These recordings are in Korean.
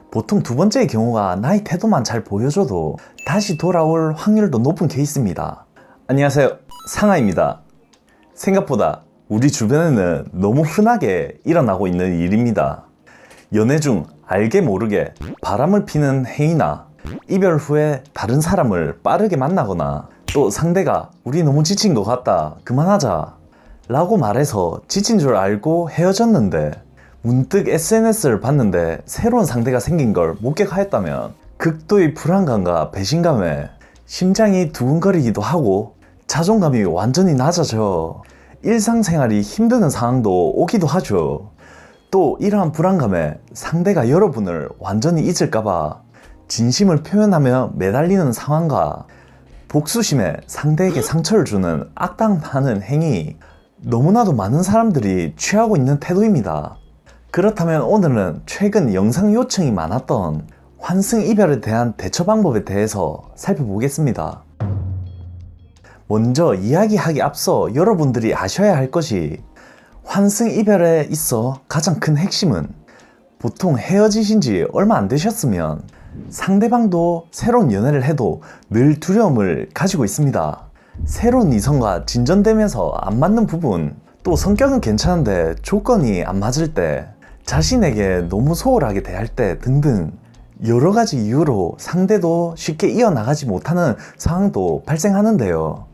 보통 두 번째의 경우가 나의 태도만 잘 보여줘도 다시 돌아올 확률도 높은 케이스입니다. 안녕하세요, 상하입니다. 생각보다 우리 주변에는 너무 흔하게 일어나고 있는 일입니다. 연애 중 알게 모르게 바람을 피는 행위나 이별 후에 다른 사람을 빠르게 만나거나 또 상대가 우리 너무 지친 것 같다, 그만하자 라고 말해서 지친 줄 알고 헤어졌는데 문득 SNS를 봤는데 새로운 상대가 생긴 걸 목격하였다면 극도의 불안감과 배신감에 심장이 두근거리기도 하고 자존감이 완전히 낮아져 일상생활이 힘드는 상황도 오기도 하죠. 또 이러한 불안감에 상대가 여러분을 완전히 잊을까봐 진심을 표현하며 매달리는 상황과 복수심에 상대에게 상처를 주는 악담하는 행위, 너무나도 많은 사람들이 취하고 있는 태도입니다. 그렇다면 오늘은 최근 영상 요청이 많았던 환승 이별에 대한 대처 방법에 대해서 살펴보겠습니다. 먼저 이야기하기 앞서 여러분들이 아셔야 할 것이 환승 이별에 있어 가장 큰 핵심은 보통 헤어지신 지 얼마 안 되셨으면 상대방도 새로운 연애를 해도 늘 두려움을 가지고 있습니다. 새로운 이성과 진전되면서 안 맞는 부분, 또 성격은 괜찮은데 조건이 안 맞을 때, 자신에게 너무 소홀하게 대할 때 등등 여러 가지 이유로 상대도 쉽게 이어나가지 못하는 상황도 발생하는데요.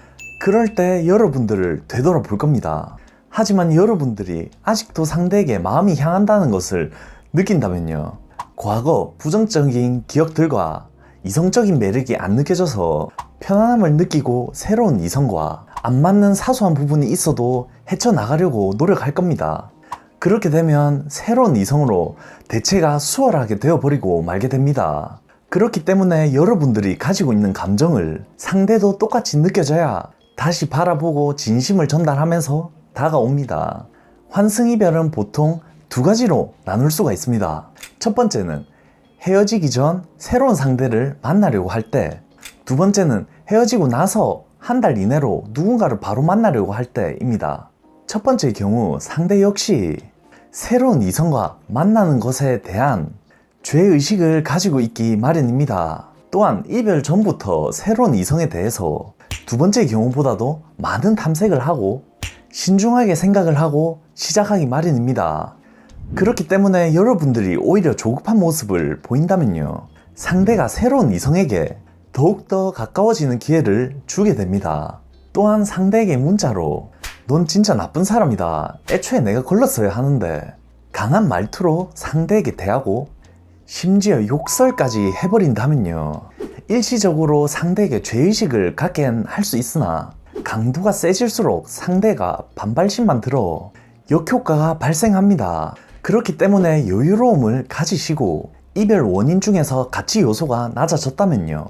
그럴 때 여러분들을 되돌아볼 겁니다. 하지만 여러분들이 아직도 상대에게 마음이 향한다는 것을 느낀다면요, 과거 부정적인 기억들과 이성적인 매력이 안 느껴져서 편안함을 느끼고 새로운 이성과 안 맞는 사소한 부분이 있어도 헤쳐나가려고 노력할 겁니다. 그렇게 되면 새로운 이성으로 대체가 수월하게 되어버리고 말게 됩니다. 그렇기 때문에 여러분들이 가지고 있는 감정을 상대도 똑같이 느껴져야 다시 바라보고 진심을 전달하면서 다가옵니다. 환승 이별은 보통 두 가지로 나눌 수가 있습니다. 첫 번째는 헤어지기 전 새로운 상대를 만나려고 할 때, 두 번째는 헤어지고 나서 한 달 이내로 누군가를 바로 만나려고 할 때입니다. 첫 번째의 경우 상대 역시 새로운 이성과 만나는 것에 대한 죄의식을 가지고 있기 마련입니다. 또한 이별 전부터 새로운 이성에 대해서 두 번째의 경우보다도 많은 탐색을 하고 신중하게 생각을 하고 시작하기 마련입니다. 그렇기 때문에 여러분들이 오히려 조급한 모습을 보인다면요, 상대가 새로운 이성에게 더욱더 가까워지는 기회를 주게 됩니다. 또한 상대에게 문자로 넌 진짜 나쁜 사람이다, 애초에 내가 걸렀어야 하는데 강한 말투로 상대에게 대하고 심지어 욕설까지 해버린다면요, 일시적으로 상대에게 죄의식을 갖게 할 수 있으나 강도가 세질수록 상대가 반발심만 들어 역효과가 발생합니다. 그렇기 때문에 여유로움을 가지시고 이별 원인 중에서 가치 요소가 낮아졌다면요,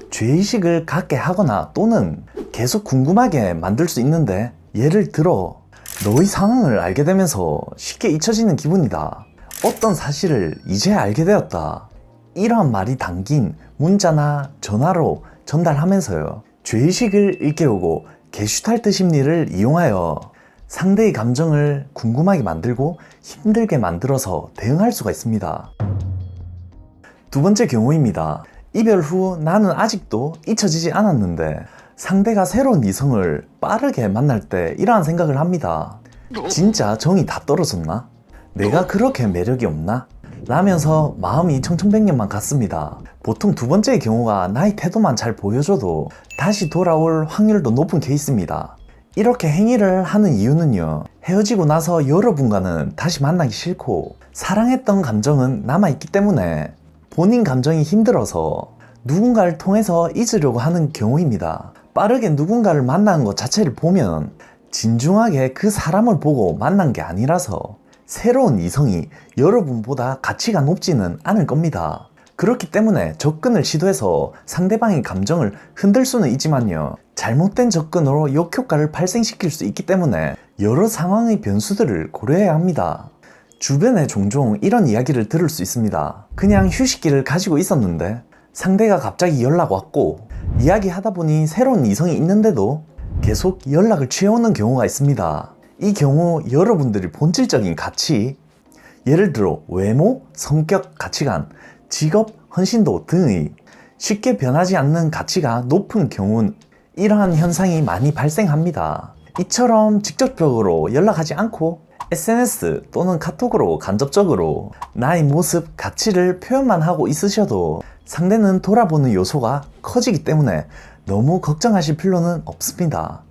죄의식을 갖게 하거나 또는 계속 궁금하게 만들 수 있는데, 예를 들어 너의 상황을 알게 되면서 쉽게 잊혀지는 기분이다, 어떤 사실을 이제 알게 되었다, 이러한 말이 담긴 문자나 전화로 전달하면서요, 죄의식을 일깨우고 게슈탈트 심리를 이용하여 상대의 감정을 궁금하게 만들고 힘들게 만들어서 대응할 수가 있습니다. 두 번째 경우입니다. 이별 후 나는 아직도 잊혀지지 않았는데 상대가 새로운 이성을 빠르게 만날 때 이러한 생각을 합니다. 진짜 정이 다 떨어졌나? 내가 그렇게 매력이 없나? 라면서 마음이 청천백년만 같습니다. 보통 두 번째의 경우가 나의 태도만 잘 보여줘도 다시 돌아올 확률도 높은 케이스입니다. 이렇게 행위를 하는 이유는요, 헤어지고 나서 여러분과는 다시 만나기 싫고 사랑했던 감정은 남아있기 때문에 본인 감정이 힘들어서 누군가를 통해서 잊으려고 하는 경우입니다. 빠르게 누군가를 만나는 것 자체를 보면 진중하게 그 사람을 보고 만난 게 아니라서 새로운 이성이 여러분보다 가치가 높지는 않을 겁니다. 그렇기 때문에 접근을 시도해서 상대방의 감정을 흔들 수는 있지만요, 잘못된 접근으로 역효과를 발생시킬 수 있기 때문에 여러 상황의 변수들을 고려해야 합니다. 주변에 종종 이런 이야기를 들을 수 있습니다. 그냥 휴식기를 가지고 있었는데 상대가 갑자기 연락 왔고 이야기하다 보니 새로운 이성이 있는데도 계속 연락을 취해오는 경우가 있습니다. 이 경우 여러분들이 본질적인 가치, 예를 들어 외모, 성격, 가치관, 직업, 헌신도 등의 쉽게 변하지 않는 가치가 높은 경우는 이러한 현상이 많이 발생합니다. 이처럼 직접적으로 연락하지 않고 SNS 또는 카톡으로 간접적으로 나의 모습, 가치를 표현만 하고 있으셔도 상대는 돌아보는 요소가 커지기 때문에 너무 걱정하실 필요는 없습니다.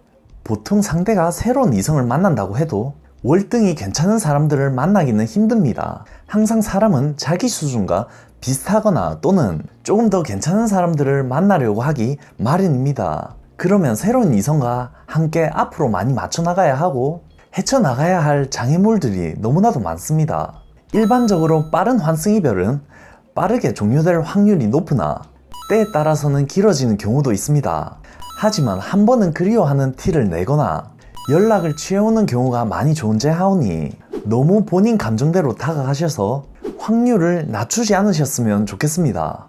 보통 상대가 새로운 이성을 만난다고 해도 월등히 괜찮은 사람들을 만나기는 힘듭니다. 항상 사람은 자기 수준과 비슷하거나 또는 조금 더 괜찮은 사람들을 만나려고 하기 마련입니다. 그러면 새로운 이성과 함께 앞으로 많이 맞춰 나가야 하고 헤쳐나가야 할 장애물들이 너무나도 많습니다. 일반적으로 빠른 환승 이별은 빠르게 종료될 확률이 높으나 때에 따라서는 길어지는 경우도 있습니다. 하지만 한 번은 그리워하는 티를 내거나 연락을 취해오는 경우가 많이 존재하오니 너무 본인 감정대로 다가가셔서 확률을 낮추지 않으셨으면 좋겠습니다.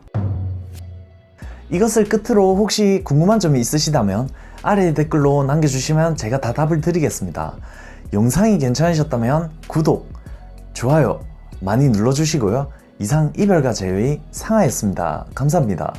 이것을 끝으로 혹시 궁금한 점이 있으시다면 아래 댓글로 남겨주시면 제가 다 답을 드리겠습니다. 영상이 괜찮으셨다면 구독, 좋아요 많이 눌러주시고요. 이상 이별과 제외의 상하였습니다. 감사합니다.